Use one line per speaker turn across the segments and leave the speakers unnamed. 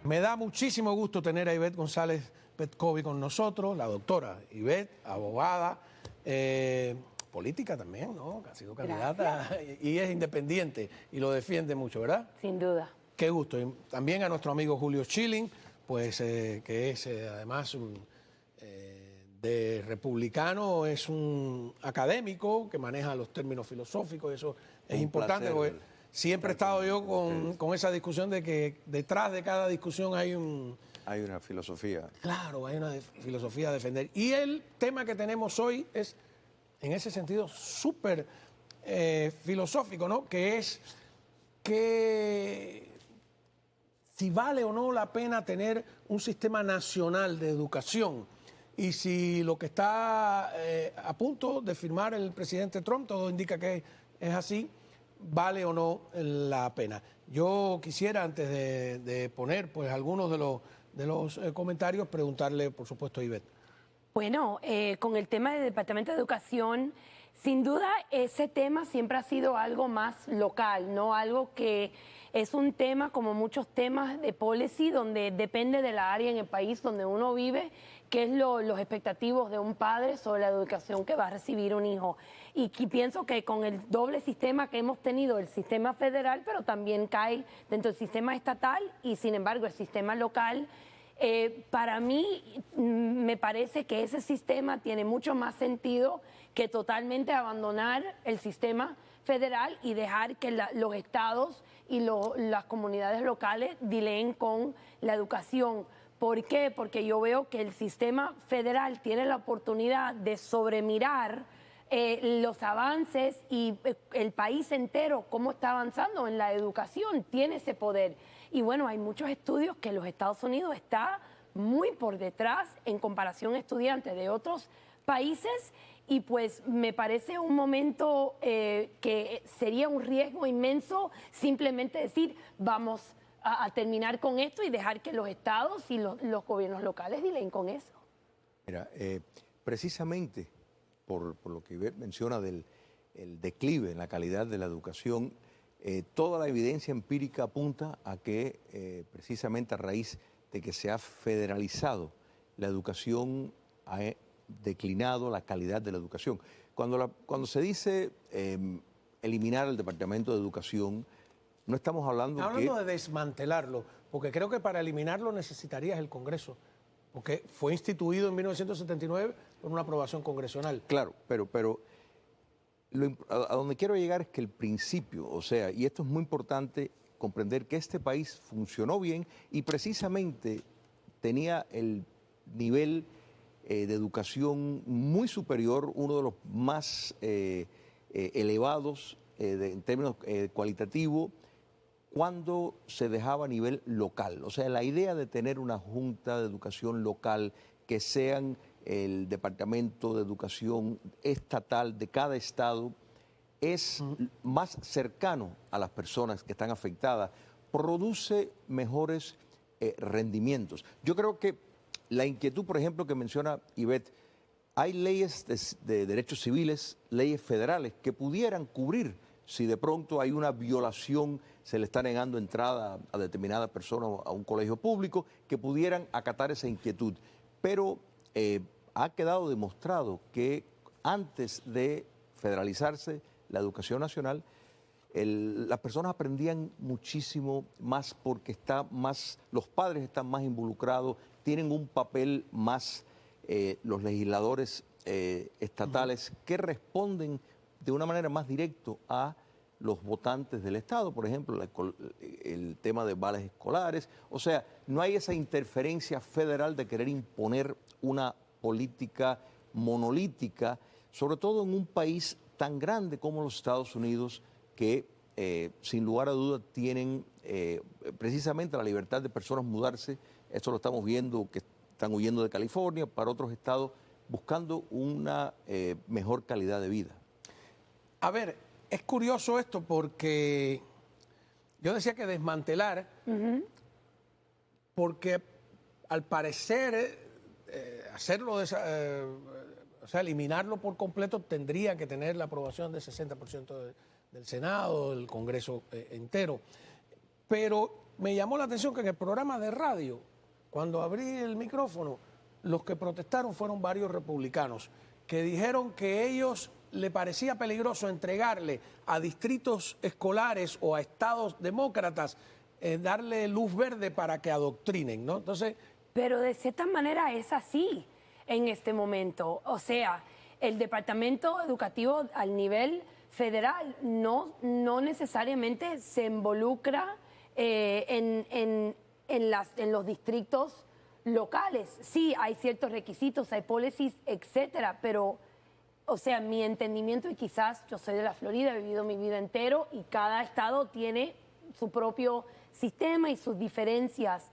Me da muchísimo gusto tener a Ivette González Petkovi con nosotros, la doctora Ivette, abogada, política también, ¿no? Ha sido candidata y es independiente y lo defiende mucho, ¿verdad?
Sin duda.
Qué gusto. Y también a nuestro amigo Julio Schilling, pues que es además de republicano, es un académico que maneja los términos filosóficos, eso es importante porque siempre he estado yo con esa discusión de que detrás de cada discusión hay
una filosofía.
Claro, hay una filosofía a defender. Y el tema que tenemos hoy es, en ese sentido, súper filosófico, ¿no? Que es que si vale o no la pena tener un sistema nacional de educación y si lo que está a punto de firmar el presidente Trump, todo indica que es así, vale o no la pena. Yo quisiera, antes de poner pues algunos de los comentarios, preguntarle, por supuesto, a Ivette.
Bueno, con el tema del Departamento de Educación, sin duda ese tema siempre ha sido algo más local, ¿no? Algo que es un tema, como muchos temas de policy, donde depende de la área en el país donde uno vive, qué es los expectativos de un padre sobre la educación que va a recibir un hijo. Y pienso que con el doble sistema que hemos tenido, el sistema federal, pero también cae dentro del sistema estatal y, sin embargo, el sistema local. Para mí me parece que ese sistema tiene mucho más sentido que totalmente abandonar el sistema federal y dejar que los estados y las comunidades locales dileen con la educación. ¿Por qué? Porque yo veo que el sistema federal tiene la oportunidad de sobremirar los avances y el país entero, cómo está avanzando en la educación, tiene ese poder. Y bueno, hay muchos estudios que los Estados Unidos está muy por detrás en comparación a estudiantes de otros países y pues me parece un momento que sería un riesgo inmenso simplemente decir vamos a terminar con esto y dejar que los estados y los gobiernos locales dileen con eso.
Mira, precisamente por lo que Ivette menciona del el declive en la calidad de la educación, toda la evidencia empírica apunta a que precisamente a raíz de que se ha federalizado la educación, ha declinado la calidad de la educación. Cuando se dice eliminar el Departamento de Educación, no estamos hablando
de desmantelarlo, porque creo que para eliminarlo necesitarías el Congreso, porque fue instituido en 1979 por una aprobación congresional.
Claro, pero a donde quiero llegar es que el principio, o sea, y esto es muy importante comprender que este país funcionó bien y precisamente tenía el nivel de educación muy superior, uno de los más elevados en términos cualitativos, cuando se dejaba a nivel local. O sea, la idea de tener una junta de educación local que sean el Departamento de Educación estatal de cada estado es más cercano a las personas que están afectadas, produce mejores rendimientos. Yo creo que la inquietud, por ejemplo, que menciona Ivette, hay leyes de derechos civiles, leyes federales que pudieran cubrir si de pronto hay una violación, se le está negando entrada a determinada persona a un colegio público, que pudieran acatar esa inquietud. Pero ha quedado demostrado que antes de federalizarse la educación nacional, las personas aprendían muchísimo más porque los padres están más involucrados, tienen un papel más, los legisladores estatales que responden de una manera más directa a los votantes del Estado, por ejemplo, el tema de vales escolares. O sea, no hay esa interferencia federal de querer imponer una política monolítica, sobre todo en un país tan grande como los Estados Unidos, que sin lugar a dudas tienen precisamente la libertad de personas mudarse. Esto lo estamos viendo, que están huyendo de California para otros estados, buscando una mejor calidad de vida.
A ver, es curioso esto porque yo decía que desmantelar, porque al parecer hacerlo, o sea, eliminarlo por completo tendría que tener la aprobación del 60% del Senado, del Congreso entero. Pero me llamó la atención que en el programa de radio, cuando abrí el micrófono, los que protestaron fueron varios republicanos que dijeron que ellos le parecía peligroso entregarle a distritos escolares o a estados demócratas darle luz verde para que adoctrinen, ¿no? Entonces,
pero de cierta manera es así en este momento. O sea, el Departamento Educativo al nivel federal no necesariamente se involucra en los distritos locales. Sí, hay ciertos requisitos, hay policies, etcétera, pero, o sea, mi entendimiento, y quizás yo soy de la Florida, he vivido mi vida entero y cada estado tiene su propio sistema y sus diferencias,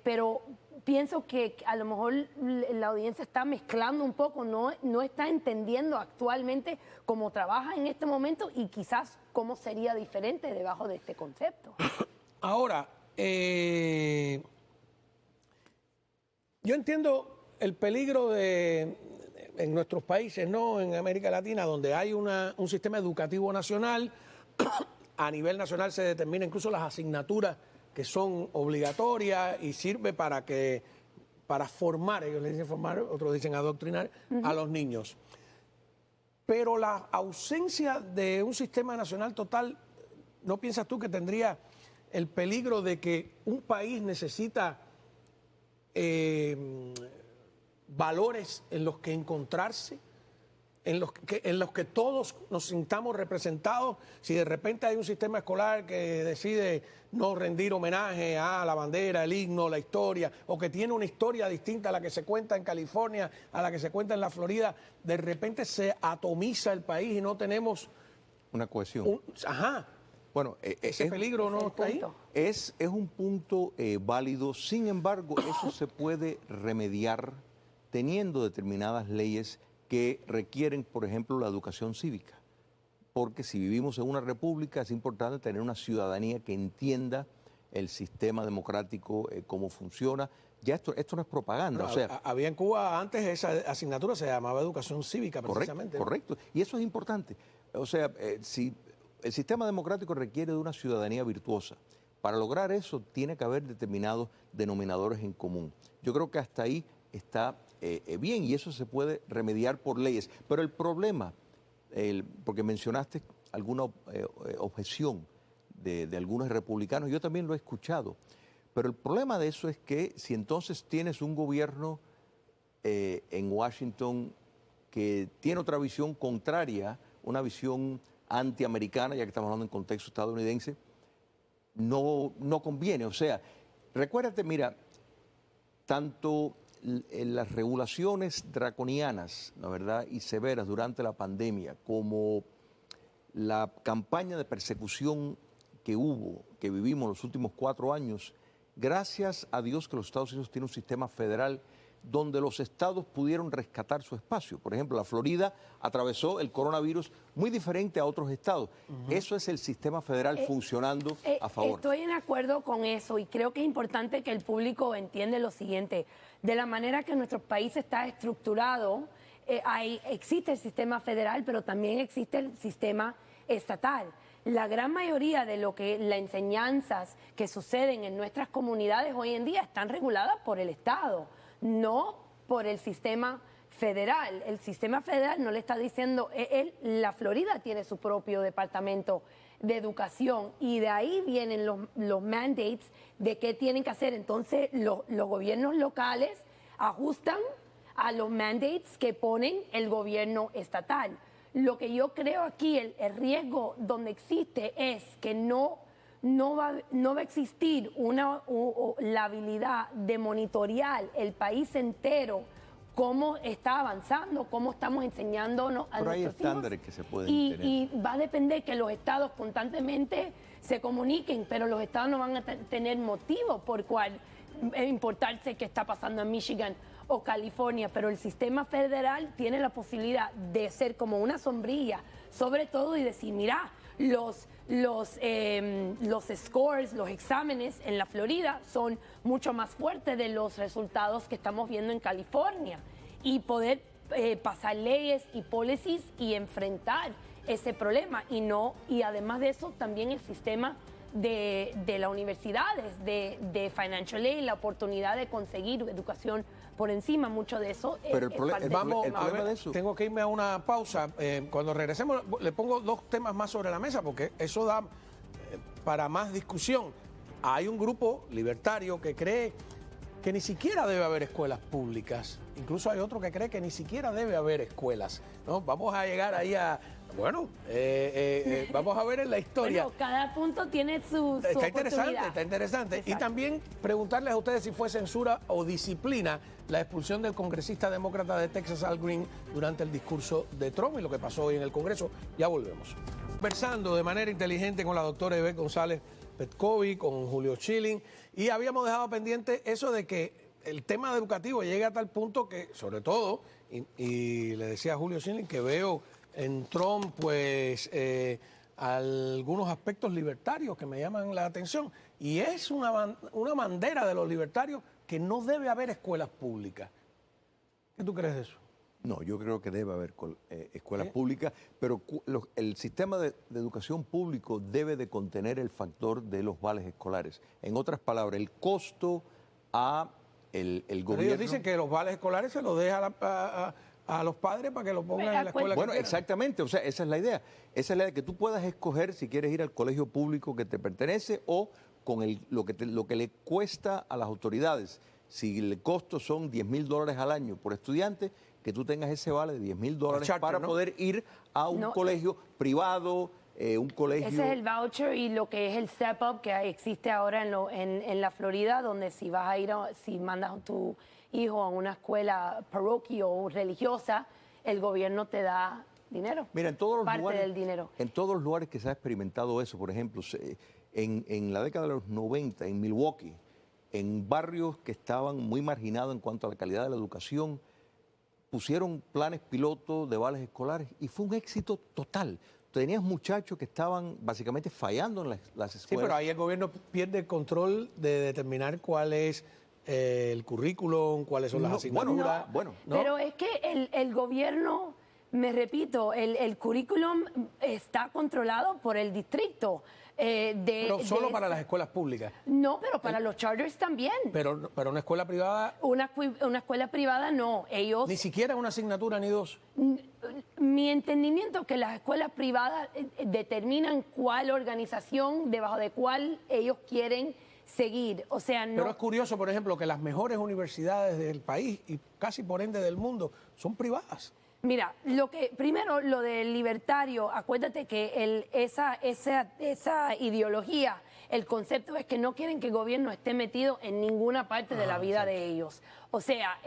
pero pienso que a lo mejor la audiencia está mezclando un poco, no está entendiendo actualmente cómo trabaja en este momento y quizás cómo sería diferente debajo de este concepto.
Ahora, yo entiendo el peligro en nuestros países, ¿no? En América Latina, donde hay un sistema educativo nacional, a nivel nacional se determinan incluso las asignaturas que son obligatorias y sirve para formar, ellos le dicen formar, otros dicen adoctrinar a los niños. Pero la ausencia de un sistema nacional total, ¿no piensas tú que tendría el peligro de que un país necesita valores en los que encontrarse, en los que todos nos sintamos representados? Si de repente hay un sistema escolar que decide no rendir homenaje a la bandera, el himno, la historia, o que tiene una historia distinta a la que se cuenta en California, a la que se cuenta en la Florida, de repente se atomiza el país y no tenemos
una cohesión. Bueno,
ese peligro no está ahí.
Es un punto válido, sin embargo, eso se puede remediar teniendo determinadas leyes que requieren, por ejemplo, la educación cívica. Porque si vivimos en una república es importante tener una ciudadanía que entienda el sistema democrático, cómo funciona. Ya esto no es propaganda.
No,
o sea,
había en Cuba antes esa asignatura, se llamaba educación cívica precisamente.
Correcto. Y eso es importante. O sea, si el sistema democrático requiere de una ciudadanía virtuosa, para lograr eso tiene que haber determinados denominadores en común. Yo creo que hasta ahí está bien y eso se puede remediar por leyes. Pero el problema, porque mencionaste alguna objeción de algunos republicanos, yo también lo he escuchado, pero el problema de eso es que si entonces tienes un gobierno en Washington que tiene otra visión contraria, una visión antiamericana, ya que estamos hablando en contexto estadounidense, no conviene. O sea, recuérdate, mira, tanto en las regulaciones draconianas, ¿no, verdad?, y severas durante la pandemia, como la campaña de persecución que vivimos los últimos 4 años, gracias a Dios que los Estados Unidos tienen un sistema federal donde los estados pudieron rescatar su espacio. Por ejemplo, la Florida atravesó el coronavirus muy diferente a otros estados. Eso es el sistema federal funcionando a favor.
Estoy en acuerdo con eso y creo que es importante que el público entienda lo siguiente. De la manera que nuestro país está estructurado, existe el sistema federal, pero también existe el sistema estatal. La gran mayoría de las enseñanzas que suceden en nuestras comunidades hoy en día están reguladas por el Estado, no por el sistema federal. El sistema federal no le está diciendo, la Florida tiene su propio departamento de educación y de ahí vienen los mandates de qué tienen que hacer. Entonces los gobiernos locales ajustan a los mandates que ponen el gobierno estatal. Lo que yo creo aquí, el riesgo donde existe es que no va a existir la habilidad de monitorear el país entero, cómo está avanzando, cómo estamos enseñándonos a nuestros hijos.
Pero hay estándares que se pueden tener.
Y va a depender que los estados constantemente se comuniquen, pero los estados no van a tener motivo por cual importarse qué está pasando en Michigan o California, pero el sistema federal tiene la posibilidad de ser como una sombrilla, sobre todo, y decir, mira, los scores, los exámenes en la Florida son mucho más fuertes de los resultados que estamos viendo en California, y poder pasar leyes y policies y enfrentar ese problema. Y además de eso, también el sistema de las universidades, de financial aid, la oportunidad de conseguir educación por encima, mucho de eso.
Pero el problema
Vamos,
de eso.
tengo que irme a una pausa. Cuando regresemos, le pongo dos temas más sobre la mesa, porque eso da para más discusión. Hay un grupo libertario que cree que ni siquiera debe haber escuelas públicas. Incluso hay otro que cree que ni siquiera debe haber escuelas, ¿no? Vamos a llegar ahí a... Bueno, vamos a ver en la historia.
Bueno, cada punto tiene su
Está interesante,
oportunidad.
está interesante.
Exacto.
Y también preguntarles a ustedes si fue censura o disciplina la expulsión del congresista demócrata de Texas, Al Green, durante el discurso de Trump y lo que pasó hoy en el Congreso. Ya volvemos. Conversando de manera inteligente con la doctora Ivette González Petkovi, con Julio Schilling, y habíamos dejado pendiente eso de que el tema educativo llegue a tal punto que, sobre todo, y le decía a Julio Schilling que veo en Trump, pues, algunos aspectos libertarios que me llaman la atención. Y es una bandera de los libertarios que no debe haber escuelas públicas. ¿Qué tú crees de eso?
No, yo creo que debe haber escuelas públicas, pero el sistema de educación público debe de contener el factor de los vales escolares. En otras palabras, el costo a el
Pero
gobierno...
ellos dicen que los vales escolares se los deja a los padres para que lo pongan en la escuela.
Bueno,
que quieran.
exactamente, o sea, esa es la idea. Esa es la idea, que tú puedas escoger si quieres ir al colegio público que te pertenece o con lo que le cuesta a las autoridades. Si el costo son $10,000 al año por estudiante, que tú tengas ese vale de $10,000
charter,
para
¿no?
poder ir a un colegio privado, un colegio...
Ese es el voucher y lo que es el step up que existe ahora en la Florida, donde si vas a ir, si mandas a tu hijo a una escuela parroquia o religiosa, el gobierno te da dinero.
Mira, en todos los
parte
lugares,
del dinero.
En todos los lugares que se ha experimentado eso, por ejemplo, en la década de los 90, en Milwaukee, en barrios que estaban muy marginados en cuanto a la calidad de la educación, pusieron planes pilotos de vales escolares y fue un éxito total. Tenías muchachos que estaban básicamente fallando en las escuelas.
Sí, pero ahí el gobierno pierde el control de determinar cuál es el currículum, cuáles son las asignaturas.
Bueno.
¿no?
Pero es que el gobierno, me repito, el currículum está controlado por el distrito.
Pero solo para las escuelas públicas.
No, pero para los charters también.
Pero una escuela privada,
Una escuela privada no. Ellos,
ni siquiera una asignatura ni dos.
mi entendimiento es que las escuelas privadas determinan cuál organización, debajo de cuál ellos quieren seguir. O sea, no.
Pero es curioso, por ejemplo, que las mejores universidades del país y casi por ende del mundo son privadas.
Mira, primero lo del libertario, acuérdate que esa ideología, el concepto es que no quieren que el gobierno esté metido en ninguna parte de la vida de ellos. O sea,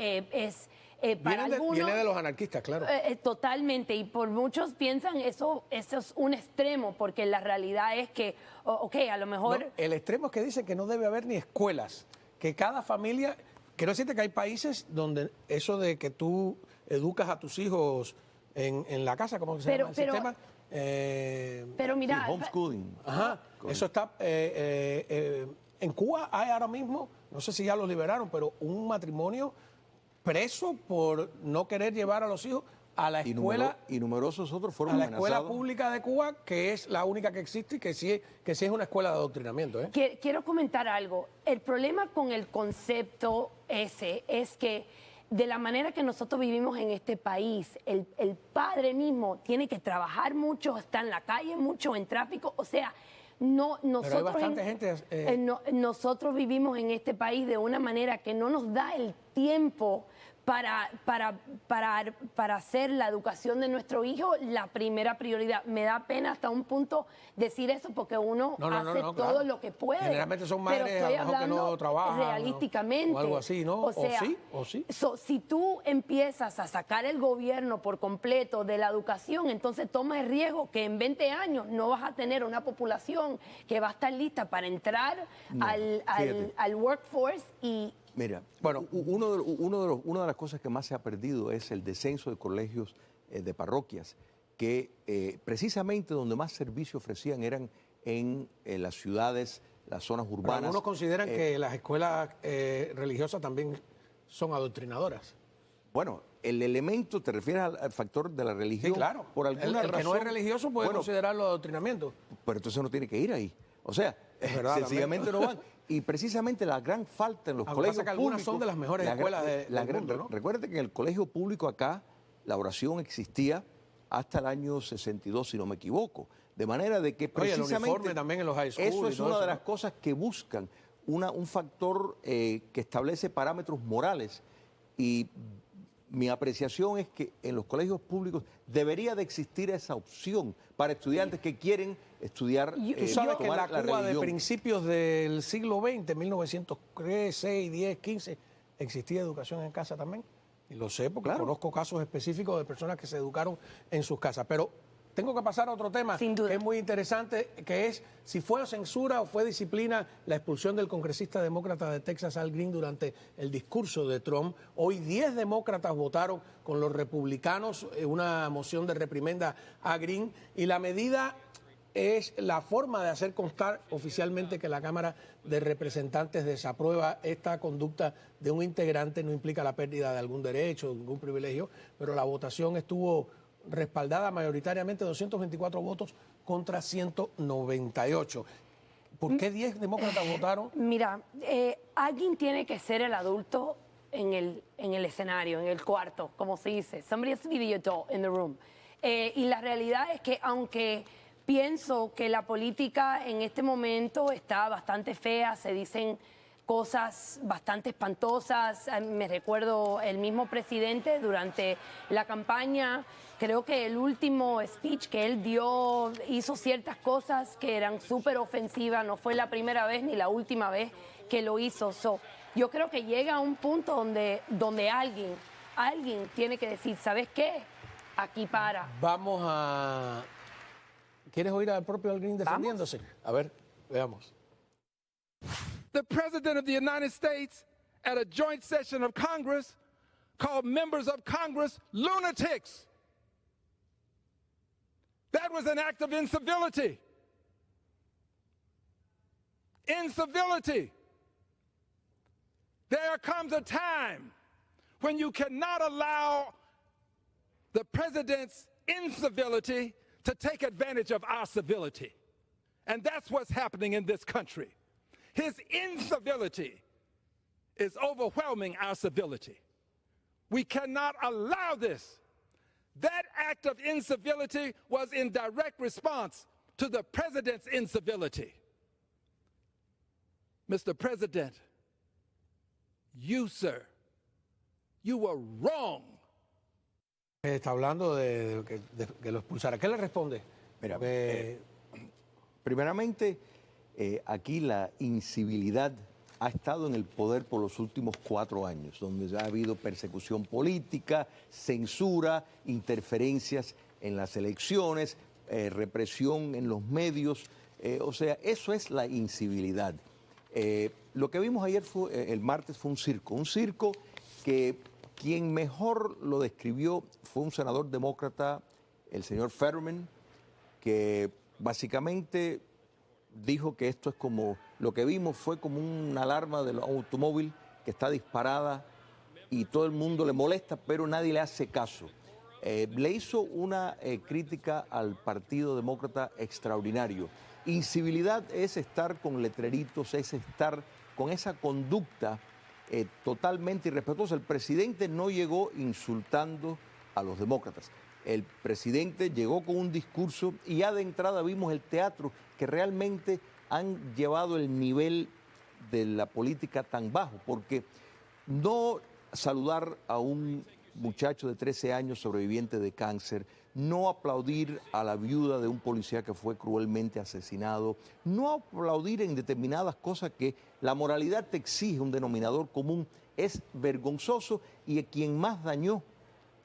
para algunos...
Viene de los anarquistas, claro.
Totalmente, y por muchos piensan eso es un extremo, porque la realidad es que, a lo mejor...
No, el extremo es que dicen que no debe haber ni escuelas, que cada familia... Quiero decirte que hay países donde eso de que tú educas a tus hijos en la casa, ¿cómo se llama el sistema?
Pero mira...
Sí, homeschooling.
Ajá, eso está... en Cuba hay ahora mismo, no sé si ya lo liberaron, pero un matrimonio preso por no querer llevar a los hijos a la escuela...
Y numerosos otros fueron
a la
amenazados.
escuela pública de Cuba, que es la única que existe y que sí es una escuela de adoctrinamiento.
Quiero comentar algo. El problema con el concepto ese es que de la manera que nosotros vivimos en este país, el padre mismo tiene que trabajar mucho, está en la calle mucho, en tráfico, o sea... No, nosotros,
Pero hay bastante gente...
nosotros vivimos en este país de una manera que no nos da el tiempo para hacer la educación de nuestro hijo la primera prioridad. Me da pena hasta un punto decir eso porque uno hace todo
claro.
lo que puede.
Generalmente son
pero
madres
estoy
a lo mejor que
hablando
no trabajan,
realísticamente.
o algo así, ¿no?
O sea,
o sí.
Si tú empiezas a sacar el gobierno por completo de la educación, entonces tomas el riesgo que en 20 años no vas a tener una población que va a estar lista para entrar al workforce y...
Mira, bueno, una de las cosas que más se ha perdido es el descenso de colegios de parroquias, que precisamente donde más servicio ofrecían eran en las ciudades, las zonas urbanas.
Pero algunos consideran que las escuelas religiosas también son adoctrinadoras.
Bueno, el elemento, ¿te refieres al factor de la religión?
Sí, claro.
Por alguna
el que
razón,
no es religioso puede considerarlo adoctrinamiento.
Pero entonces no tiene que ir ahí. O sea,
Es verdad,
sencillamente no van. Y precisamente la gran falta en los
Aunque
colegios
pasa que algunas
públicos...
son de las mejores escuelas del mundo, ¿no?
Recuerde que en el colegio público acá la oración existía hasta el año 62, si no me equivoco. De manera de que
Oye, el
precisamente...
uniforme también en los high school
Eso
y
es
todo
una
eso,
de
¿no?
las cosas que buscan, un factor que establece parámetros morales. Y mi apreciación es que en los colegios públicos debería de existir esa opción para estudiantes que quieren estudiar,
Tú sabes que en la
tomar
Cuba de
religión.
principios del siglo XX, 1903, 6, 10, 15, existía educación en casa también. Y lo sé porque
Claro.
conozco casos específicos de personas que se educaron en sus casas. Pero tengo que pasar a otro tema
Sin duda.
que es muy interesante, que es si fue censura o fue disciplina la expulsión del congresista demócrata de Texas, Al Green, durante el discurso de Trump. Hoy 10 demócratas votaron con los republicanos una moción de reprimenda a Green y la medida es la forma de hacer constar oficialmente que la Cámara de Representantes desaprueba esta conducta de un integrante. No implica la pérdida de algún derecho, de ningún privilegio, pero la votación estuvo respaldada mayoritariamente, 224 votos contra 198. ¿Por qué 10 demócratas votaron?
Mira, alguien tiene que ser el adulto en el escenario, en el cuarto, como se dice. Somebody has to be the adult in the room. Y la realidad es que aunque pienso que la política en este momento está bastante fea, se dicen cosas bastante espantosas. Me recuerdo el mismo presidente durante la campaña, creo que el último speech que él dio hizo ciertas cosas que eran súper ofensivas, no fue la primera vez ni la última vez que lo hizo. Yo creo que llega a un punto donde alguien tiene que decir, ¿sabes qué? Aquí para.
Vamos a... ¿Quieres oír al propio Al Green defendiéndose? A ver, veamos.
The President of the United States at a joint session of Congress called members of Congress lunatics. That was an act of incivility. Incivility. There comes a time when you cannot allow the President's incivility to take advantage of our civility. And that's what's happening in this country. His incivility is overwhelming our civility. We cannot allow this. That act of incivility was in direct response to the President's incivility. Mr. President, you, sir, you were wrong.
Está hablando de que lo expulsara. ¿Qué le responde?
Mira, primeramente, aquí la incivilidad ha estado en el poder por los últimos 4 años, donde ya ha habido persecución política, censura, interferencias en las elecciones, represión en los medios. O sea, eso es la incivilidad. Lo que vimos ayer, el martes, fue un circo que quien mejor lo describió fue un senador demócrata, el señor Fetterman, que básicamente dijo que esto es como, lo que vimos fue como una alarma del automóvil que está disparada y todo el mundo le molesta, pero nadie le hace caso. Le hizo una crítica al Partido Demócrata extraordinario. Incivilidad es estar con letreritos, es estar con esa conducta totalmente irrespetuosa. El presidente no llegó insultando a los demócratas. El presidente llegó con un discurso y ya de entrada vimos el teatro que realmente han llevado el nivel de la política tan bajo, porque no saludar a un muchacho de 13 años sobreviviente de cáncer, no aplaudir a la viuda de un policía que fue cruelmente asesinado, no aplaudir en determinadas cosas que la moralidad te exige un denominador común, es vergonzoso y quien más dañó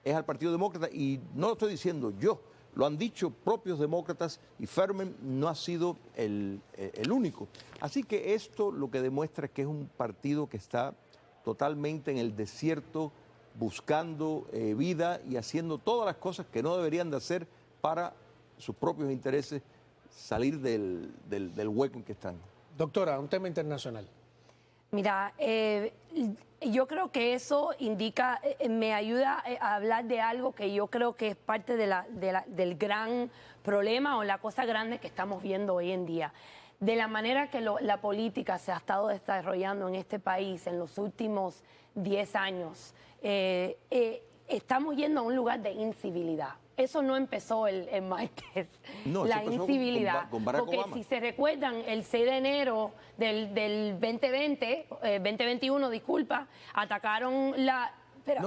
es al Partido Demócrata, y no lo estoy diciendo yo, lo han dicho propios demócratas y Fetterman no ha sido el único. Así que esto lo que demuestra es que es un partido que está totalmente en el desierto, buscando vida y haciendo todas las cosas que no deberían de hacer para sus propios intereses, salir del hueco en que están.
Doctora, un tema internacional.
Mira, yo creo que eso indica, me ayuda a hablar de algo que yo creo que es parte del gran problema o la cosa grande que estamos viendo hoy en día. de la manera que la política se ha estado desarrollando en este país en los últimos 10 años, estamos yendo a un lugar de incivilidad. Eso no empezó el martes,
No,
la
eso empezó
incivilidad.
con Barack
porque
Obama.
si se recuerdan, el 6 de enero del 2021, disculpa, atacaron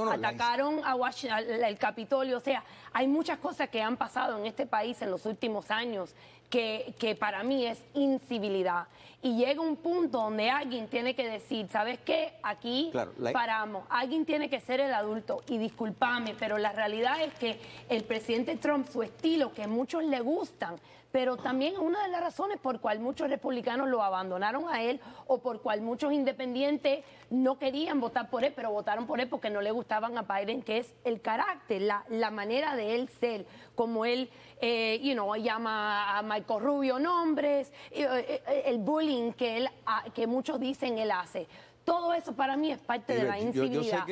atacaron a Washington, el Capitolio. O sea, hay muchas cosas que han pasado en este país en los últimos años que para mí es incivilidad. Y llega un punto donde alguien tiene que decir, ¿sabes qué? Aquí paramos. Alguien tiene que ser el adulto. Y discúlpame, pero la realidad es que el presidente Trump, su estilo, que a muchos le gustan, pero también una de las razones por cual muchos republicanos lo abandonaron a él o por cual muchos independientes no querían votar por él, pero votaron por él porque no le gustaban a Biden, que es el carácter, la manera de él ser, como él llama a Marco Rubio nombres, el bullying que muchos dicen él hace. Todo eso para mí es parte de la incivilidad.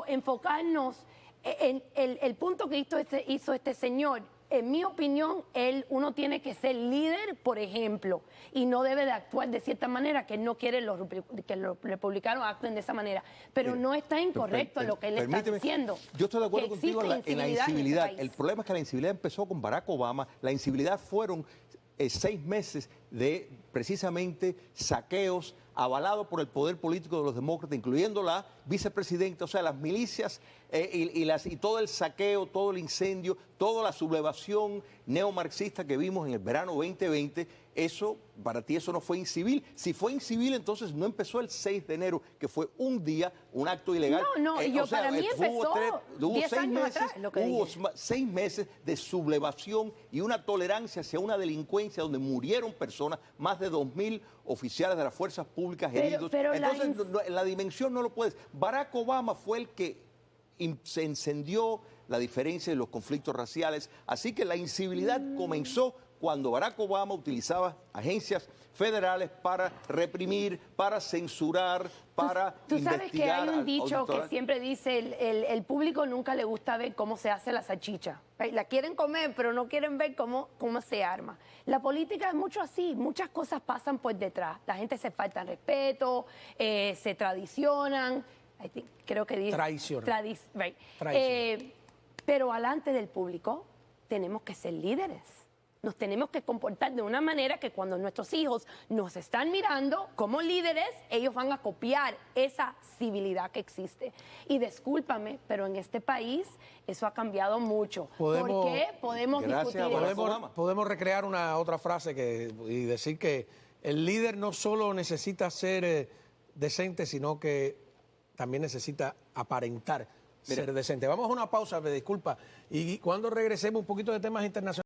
Enfocarnos en el punto que hizo este señor. En mi opinión, uno tiene que ser líder, por ejemplo, y no debe de actuar de cierta manera, que él no quiere que los republicanos actúen de esa manera. Pero no está incorrecto lo que él está diciendo.
Yo estoy de acuerdo contigo en la incivilidad. El problema es que la incivilidad empezó con Barack Obama. La incivilidad fueron 6 meses de precisamente saqueos avalados por el poder político de los demócratas, incluyendo la vicepresidenta, o sea, las milicias y todo el saqueo, todo el incendio, toda la sublevación neomarxista que vimos en el verano 2020, eso, para ti eso no fue incivil. Si fue incivil, entonces no empezó el 6 de enero, que fue un día, un acto ilegal.
Para mí empezó 10 años atrás, lo que
hubo
dije.
6 meses de sublevación y una tolerancia hacia una delincuencia donde murieron personas, más de 2.000 oficiales de las fuerzas públicas heridos. Entonces, la dimensión no lo puedes. Barack Obama fue el que se encendió la diferencia de los conflictos raciales. Así que la incivilidad comenzó cuando Barack Obama utilizaba agencias federales para reprimir, para censurar, para
Tú sabes que hay un dicho
auditorar.
que siempre dice, el público nunca le gusta ver cómo se hace la salchicha. La quieren comer, pero no quieren ver cómo se arma. La política es mucho así, muchas cosas pasan por detrás. La gente se falta el respeto, se tradicionan, creo que dice...
Traicionan.
Pero alante del público tenemos que ser líderes. Nos tenemos que comportar de una manera que cuando nuestros hijos nos están mirando como líderes, ellos van a copiar esa civilidad que existe. Y discúlpame, pero en este país eso ha cambiado mucho. ¿Por qué? Podemos discutir eso.
Podemos recrear una otra frase y decir que el líder no solo necesita ser decente, sino que también necesita aparentar ser decente. Vamos a una pausa, me disculpa. Y cuando regresemos un poquito de temas internacionales.